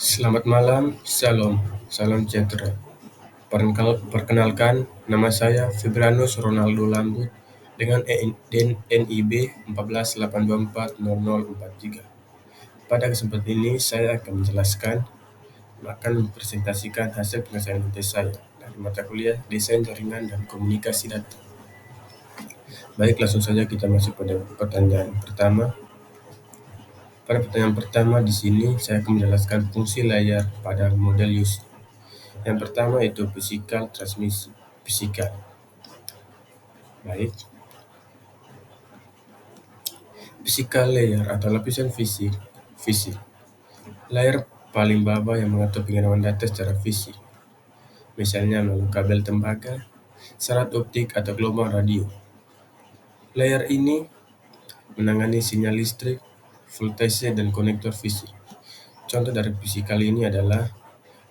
Selamat malam, salam sejahtera. Perkenalkan, nama saya Febranus Ronaldo Lambut dengan NIB 1482400043. Pada kesempatan ini, saya akan mempresentasikan hasil penyelesaian tes saya dari mata kuliah Desain Jaringan dan Komunikasi Data. Baik, langsung saja kita masuk pada pertanyaan pertama. Pada pertanyaan pertama di sini saya akan menjelaskan fungsi layar pada model UC. Yang pertama itu fisikal transmisi fisikal. Baik, physical layer atau lapisan fisik. Layar paling bawah yang mengatur pengiriman data secara fisik, misalnya melalui kabel tembaga, serat optik atau gelombang radio. Layar ini menangani sinyal listrik, voltase dan konektor fisik. Contoh dari fisikal ini adalah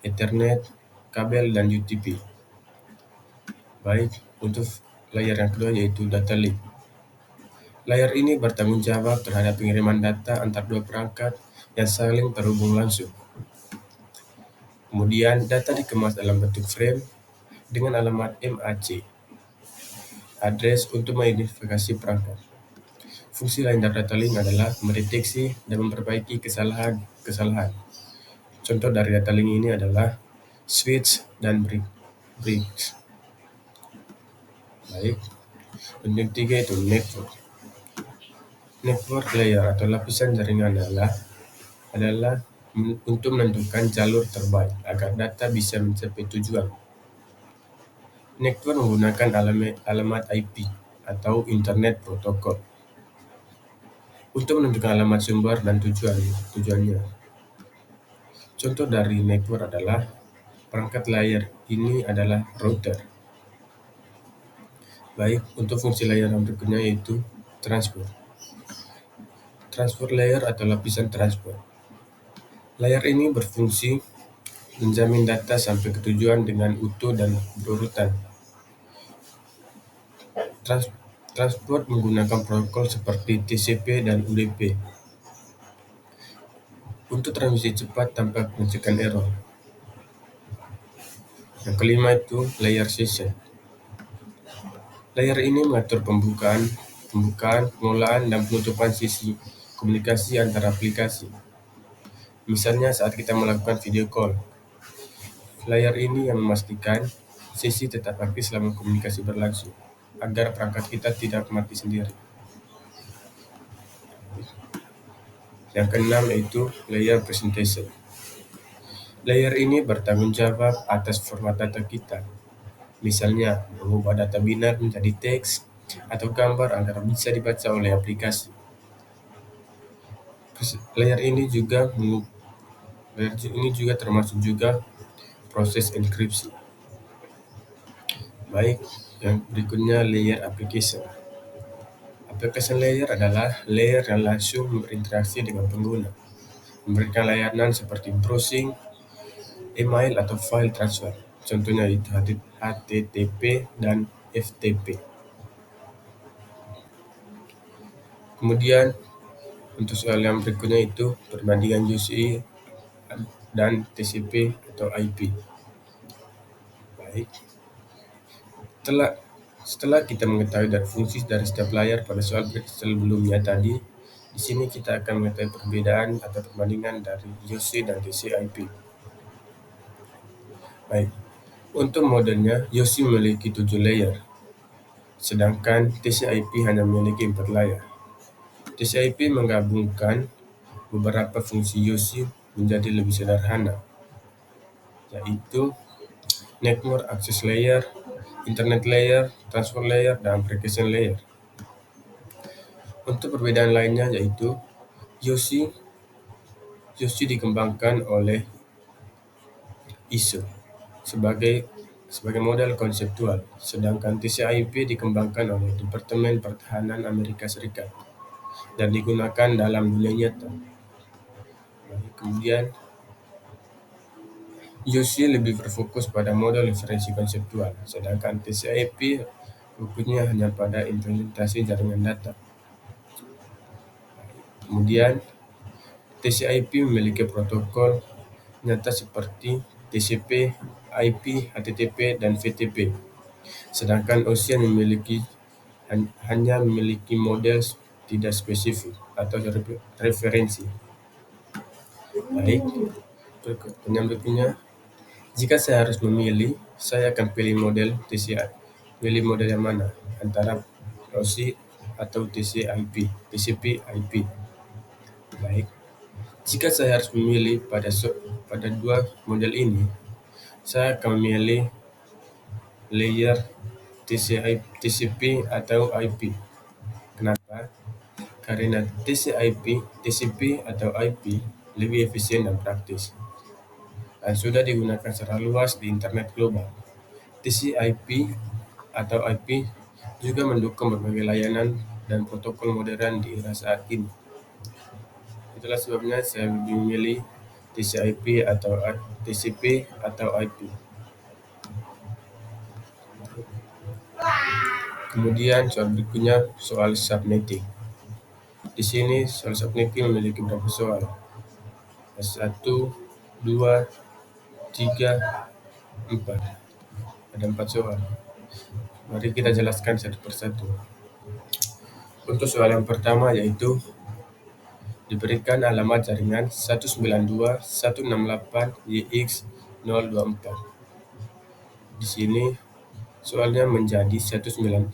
Ethernet, kabel dan UTP. Baik, untuk layar yang kedua yaitu data link. Layar ini bertanggung jawab terhadap pengiriman data antar dua perangkat yang saling terhubung langsung. Kemudian, data dikemas dalam bentuk frame dengan alamat MAC, address untuk mengidentifikasi perangkat. Fungsi lain dari data link adalah mendeteksi dan memperbaiki kesalahan. Contoh dari data link ini adalah switch dan bridge. Baik, dan yang ketiga itu network. Network layer atau lapisan jaringan adalah untuk menentukan jalur terbaik agar data bisa mencapai tujuan. Network menggunakan alamat IP atau Internet Protocol untuk menentukan alamat sumber dan tujuannya. Contoh dari network adalah perangkat layar ini adalah router. Baik, untuk fungsi layar yang berikutnya yaitu transport. Transport layer atau lapisan transport. Layar ini berfungsi menjamin data sampai ke tujuan dengan utuh dan berurutan. Transport menggunakan protokol seperti TCP dan UDP untuk transmisi cepat tanpa pengecekan error. Yang kelima itu layer session. Layer ini mengatur pembukaan, pengelolaan, dan penutupan sesi komunikasi antara aplikasi. Misalnya saat kita melakukan video call. Layar ini yang memastikan sesi tetap aktif selama komunikasi berlangsung, agar perangkat kita tidak mati sendiri. Yang keenam yaitu layer presentation. Layer ini bertanggung jawab atas format data kita. Misalnya, mengubah data binar menjadi teks atau gambar agar bisa dibaca oleh aplikasi. Layer ini juga termasuk juga proses enkripsi. Baik, yang berikutnya layer application. Application layer adalah layer yang langsung berinteraksi dengan pengguna, memberikan layanan seperti browsing, email atau file transfer. Contohnya itu HTTP dan FTP. Kemudian untuk soal yang berikutnya itu perbandingan UC dan TCP atau IP. Baik. Setelah kita mengetahui dari fungsi dari setiap layar pada soal sebelumnya tadi, di sini kita akan mengetahui perbedaan atau perbandingan dari UC dan TCP/IP. Baik. Untuk modelnya, UC memiliki 7 layer, sedangkan TCP/IP hanya memiliki 4 layer. TCP/IP menggabungkan beberapa fungsi UC menjadi lebih sederhana, yaitu Network Access Layer, Internet Layer, Transport Layer, dan Application Layer. Untuk perbedaan lainnya yaitu UC dikembangkan oleh ISO sebagai model konseptual, sedangkan TCP/IP dikembangkan oleh Departemen Pertahanan Amerika Serikat dan digunakan dalam dunia nyata. Kemudian UC lebih berfokus pada model referensi konseptual, sedangkan TCP/IP fokusnya hanya pada implementasi jaringan data. Kemudian TCP/IP memiliki protokol nyata seperti TCP, IP, HTTP, dan VTP. Sedangkan Ocean hanya memiliki model tidak spesifik atau referensi. Baik, berikutnya, jika saya harus memilih, saya akan pilih model TCI. Pilih model yang mana? Antara OSI atau TCP IP. Baik, jika saya harus memilih pada dua model ini, saya akan memilih layer TCP atau IP. Kenapa? Karena TCP atau IP lebih efisien dan praktis, dan sudah digunakan secara luas di internet global. TCP atau IP juga mendukung berbagai layanan dan protokol modern di era saat ini. Itulah sebabnya saya lebih memilih TCP atau IP. Kemudian soal berikutnya soal subnetting. Di sini soal subnetting memiliki beberapa soal. 1, 2, 3, 4. Ada 4 soal. Mari kita jelaskan satu persatu. Untuk soal yang pertama yaitu diberikan alamat jaringan 192.168.yx024. Di sini soalnya menjadi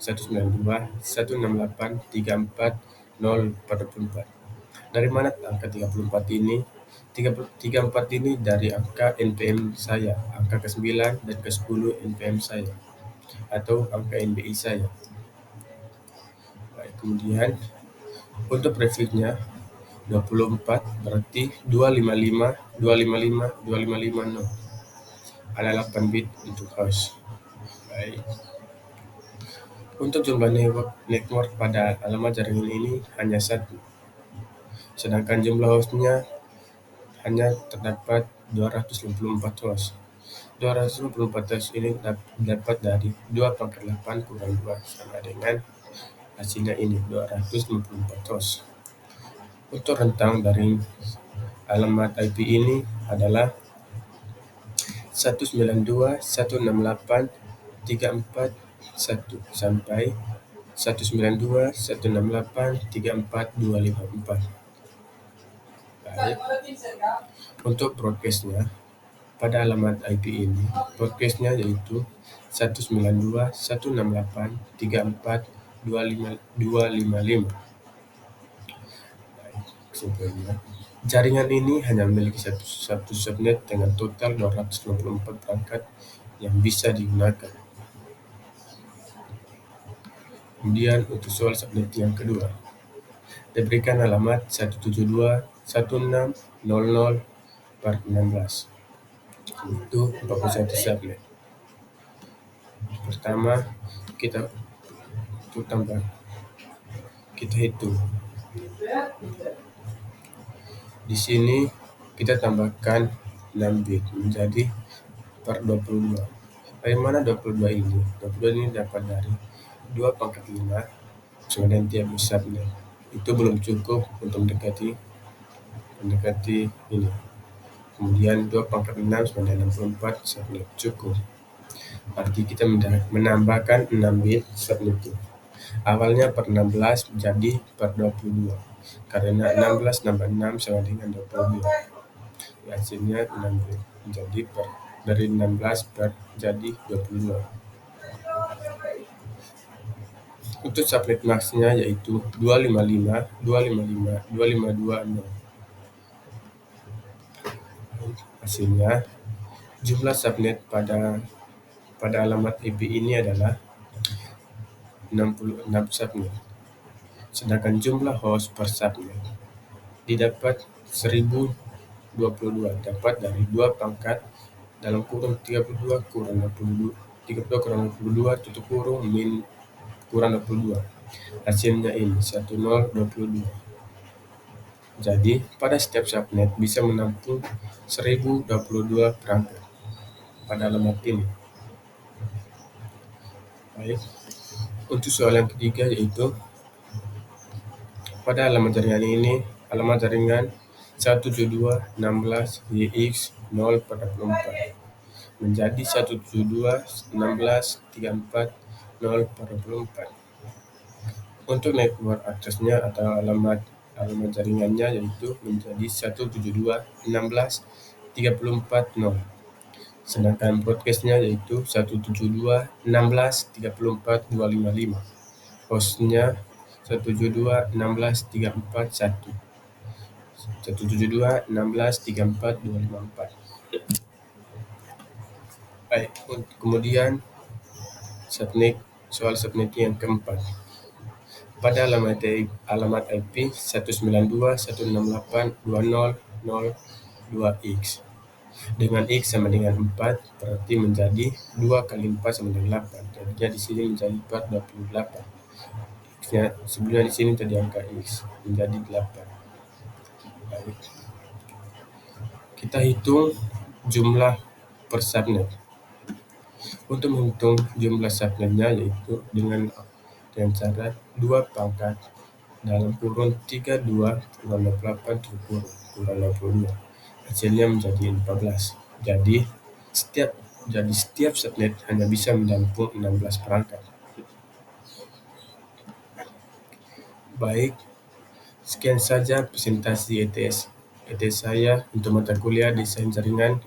192.168.34044. Dari mana angka 34 ini? 34 ini dari angka NPM saya, angka ke-9 dan ke-10 NPM saya, atau angka NBI saya. Baik, kemudian untuk prefixnya 24 berarti 255 ada 8 bit untuk host. Baik. Untuk jumlah network pada alamat jaringan ini hanya 1, sedangkan jumlah hostnya hanya terdapat 254 host. 254 host ini dapat dari 2/8 kurang 2 sama dengan hasilnya ini 254 host. Untuk rentang dari alamat IP ini adalah 192.168.341 sampai 192.168.34254. Baik. Untuk broadcastnya pada alamat IP ini, broadcastnya yaitu 192.168.34255. Baik, kesimpulannya. Jaringan ini hanya memiliki satu subnet dengan total 254 perangkat yang bisa digunakan. Kemudian untuk soal subnet yang kedua, diberikan alamat 172.168.16.16. Itu 41 subnet. Pertama, kita hitung. Di sini kita tambahkan 6 bit menjadi per 22. Bagaimana 22 ini? 22 ini dapat dari 2/5 kemudian tiap subnet. Itu belum cukup untuk mendekati ini. Kemudian 2/6 sama dengan 64 subnet cukup. Arti kita menambahkan 6 bit subnet itu. Awalnya per 16 menjadi per 22. Karena 16 tambah 6 sama dengan 22. Hasilnya 6 bit menjadi dari 16 per jadi 22. Untuk subnet max-nya yaitu 255.255.252.0. Hasilnya jumlah subnet pada alamat IP ini adalah 66 subnet. Sedangkan jumlah host per subnet didapat 1022, dapat dari 2 pangkat dalam kurung 32 kurang 62 kurang 62 tutup kurung min kurang 22. Hasilnya ini 1022. Jadi pada setiap subnet bisa menampung 1022 perangkat pada alamat ini. Baik. Untuk soal yang ketiga yaitu pada alamat jaringan 172 16 YX 0/24 menjadi 172 16 34 0/24. Untuk network aksesnya atau alamat alamat jaringannya yaitu menjadi 172 16 34 0. Sedangkan broadcastnya yaitu 172 16 34 255. Hostnya 172 16 341. 172 16 34 254. Baik, kemudian subnet soal subnet yang keempat. Pada alamat IP 192.168.20.02 X dengan X sama dengan 4, berarti menjadi 2 kali 4 sama dengan 8. Jadinya di sini menjadi 428. X-nya sebelumnya di sini tadi angka X menjadi 8. Baik. Kita hitung jumlah per subnet. Untuk menghitung jumlah subnetnya yaitu dengan cara 2 pangkat dalam kurun 32 kurang 28 kurang 62. Hasilnya menjadi 14. Setiap subnet hanya bisa menampung 16 perangkat. Baik, sekian saja presentasi ETS saya untuk mata kuliah desain jaringan.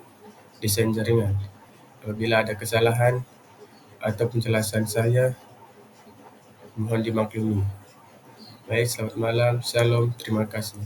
Apabila ada kesalahan atau penjelasan saya, mohon dimaklumi. Baik, selamat malam, shalom, terima kasih.